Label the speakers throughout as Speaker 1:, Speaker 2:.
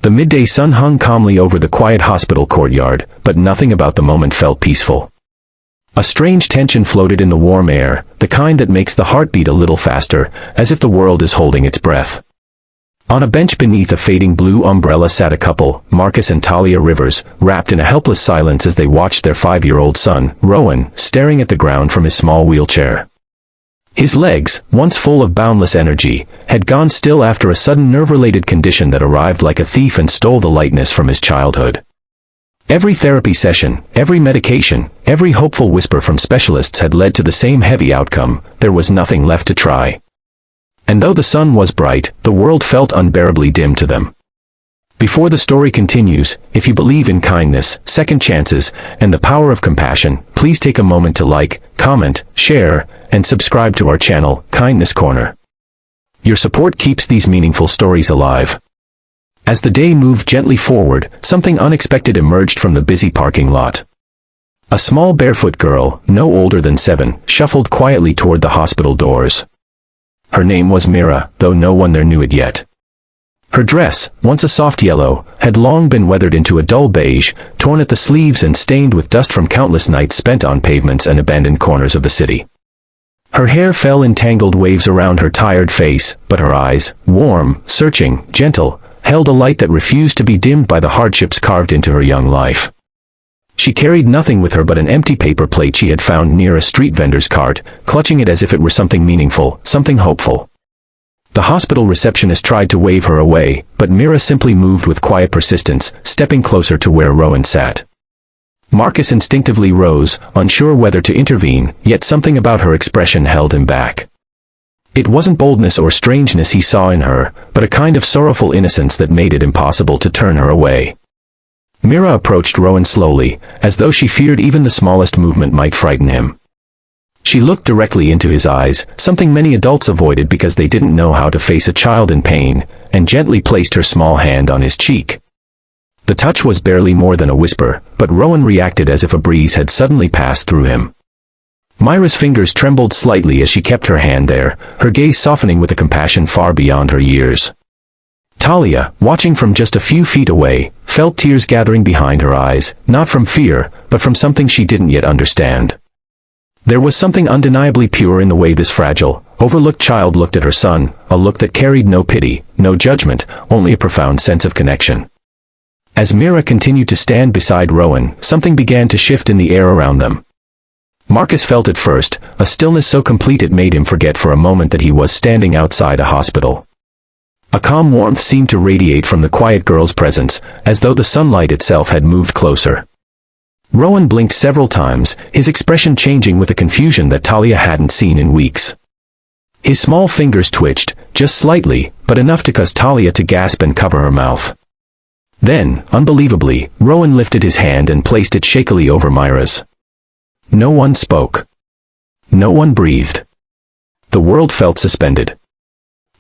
Speaker 1: The midday sun hung calmly over the quiet hospital courtyard, but nothing about the moment felt peaceful. A strange tension floated in the warm air, the kind that makes the heart beat a little faster, as if the world is holding its breath. On a bench beneath a fading blue umbrella sat a couple, Marcus and Talia Rivers, wrapped in a helpless silence as they watched their 5-year-old son, Rowan, staring at the ground from his small wheelchair. His legs, once full of boundless energy, had gone still after a sudden nerve-related condition that arrived like a thief and stole the lightness from his childhood. Every therapy session, every medication, every hopeful whisper from specialists had led to the same heavy outcome. There was nothing left to try. And though the sun was bright, the world felt unbearably dim to them. Before the story continues, if you believe in kindness, second chances, and the power of compassion, please take a moment to like, comment, share, and subscribe to our channel, Kindness Corner. Your support keeps these meaningful stories alive. As the day moved gently forward, something unexpected emerged from the busy parking lot. A small barefoot girl, no older than 7, shuffled quietly toward the hospital doors. Her name was Mira, though no one there knew it yet. Her dress, once a soft yellow, had long been weathered into a dull beige, torn at the sleeves and stained with dust from countless nights spent on pavements and abandoned corners of the city. Her hair fell in tangled waves around her tired face, but her eyes, warm, searching, gentle, held a light that refused to be dimmed by the hardships carved into her young life. She carried nothing with her but an empty paper plate she had found near a street vendor's cart, clutching it as if it were something meaningful, something hopeful. The hospital receptionist tried to wave her away, but Mira simply moved with quiet persistence, stepping closer to where Rowan sat. Marcus instinctively rose, unsure whether to intervene, yet something about her expression held him back. It wasn't boldness or strangeness he saw in her, but a kind of sorrowful innocence that made it impossible to turn her away. Mira approached Rowan slowly, as though she feared even the smallest movement might frighten him. She looked directly into his eyes, something many adults avoided because they didn't know how to face a child in pain, and gently placed her small hand on his cheek. The touch was barely more than a whisper, but Rowan reacted as if a breeze had suddenly passed through him. Mira's fingers trembled slightly as she kept her hand there, her gaze softening with a compassion far beyond her years. Talia, watching from just a few feet away, felt tears gathering behind her eyes, not from fear, but from something she didn't yet understand. There was something undeniably pure in the way this fragile, overlooked child looked at her son, a look that carried no pity, no judgment, only a profound sense of connection. As Mira continued to stand beside Rowan, something began to shift in the air around them. Marcus felt it first, a stillness so complete it made him forget for a moment that he was standing outside a hospital. A calm warmth seemed to radiate from the quiet girl's presence, as though the sunlight itself had moved closer. Rowan blinked several times, his expression changing with a confusion that Talia hadn't seen in weeks. His small fingers twitched, just slightly, but enough to cause Talia to gasp and cover her mouth. Then, unbelievably, Rowan lifted his hand and placed it shakily over Mira's. No one spoke. No one breathed. The world felt suspended.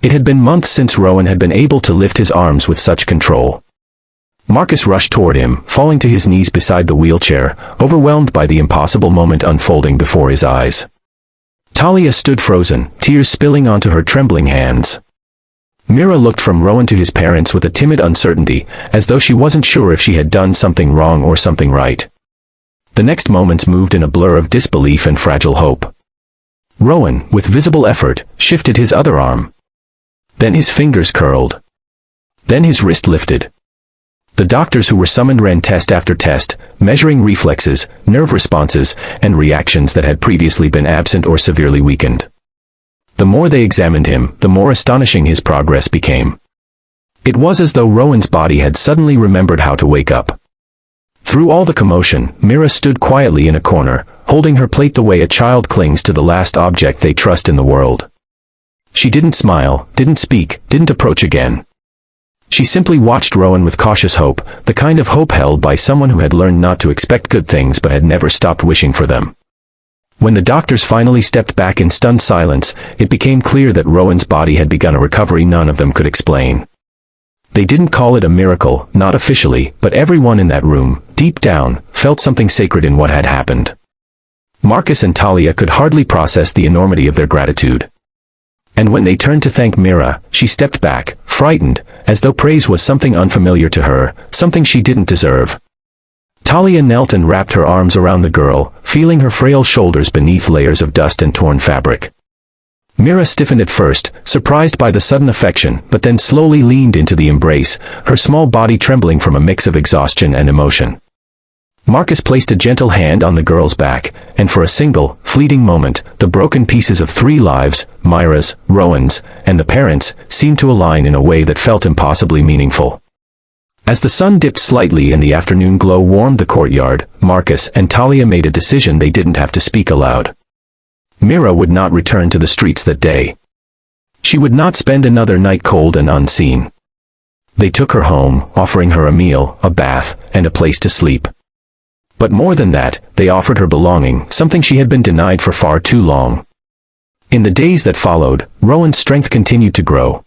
Speaker 1: It had been months since Rowan had been able to lift his arms with such control. Marcus rushed toward him, falling to his knees beside the wheelchair, overwhelmed by the impossible moment unfolding before his eyes. Talia stood frozen, tears spilling onto her trembling hands. Mira looked from Rowan to his parents with a timid uncertainty, as though she wasn't sure if she had done something wrong or something right. The next moments moved in a blur of disbelief and fragile hope. Rowan, with visible effort, shifted his other arm. Then his fingers curled. Then his wrist lifted. The doctors who were summoned ran test after test, measuring reflexes, nerve responses, and reactions that had previously been absent or severely weakened. The more they examined him, the more astonishing his progress became. It was as though Rowan's body had suddenly remembered how to wake up. Through all the commotion, Mira stood quietly in a corner, holding her plate the way a child clings to the last object they trust in the world. She didn't smile, didn't speak, didn't approach again. She simply watched Rowan with cautious hope, the kind of hope held by someone who had learned not to expect good things but had never stopped wishing for them. When the doctors finally stepped back in stunned silence, it became clear that Rowan's body had begun a recovery none of them could explain. They didn't call it a miracle, not officially, but everyone in that room, deep down, felt something sacred in what had happened. Marcus and Talia could hardly process the enormity of their gratitude. And when they turned to thank Mira, she stepped back, frightened, as though praise was something unfamiliar to her, something she didn't deserve. Talia knelt and wrapped her arms around the girl, feeling her frail shoulders beneath layers of dust and torn fabric. Mira stiffened at first, surprised by the sudden affection, but then slowly leaned into the embrace, her small body trembling from a mix of exhaustion and emotion. Marcus placed a gentle hand on the girl's back, and for a single, fleeting moment, the broken pieces of 3 lives, Myra's, Rowan's, and the parents', seemed to align in a way that felt impossibly meaningful. As the sun dipped slightly and the afternoon glow warmed the courtyard, Marcus and Talia made a decision they didn't have to speak aloud. Mira would not return to the streets that day. She would not spend another night cold and unseen. They took her home, offering her a meal, a bath, and a place to sleep. But more than that, they offered her belonging, something she had been denied for far too long. In the days that followed, Rowan's strength continued to grow.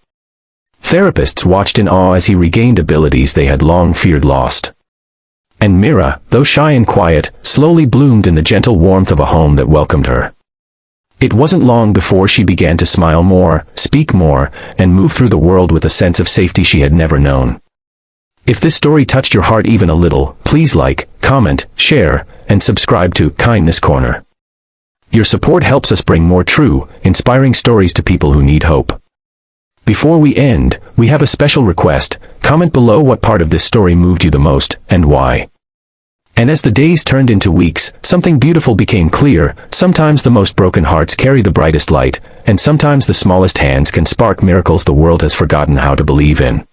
Speaker 1: Therapists watched in awe as he regained abilities they had long feared lost. And Mira, though shy and quiet, slowly bloomed in the gentle warmth of a home that welcomed her. It wasn't long before she began to smile more, speak more, and move through the world with a sense of safety she had never known. If this story touched your heart even a little, please like, comment, share, and subscribe to Kindness Corner. Your support helps us bring more true, inspiring stories to people who need hope. Before we end, we have a special request. Comment below what part of this story moved you the most, and why. And as the days turned into weeks, something beautiful became clear. Sometimes the most broken hearts carry the brightest light, and sometimes the smallest hands can spark miracles the world has forgotten how to believe in.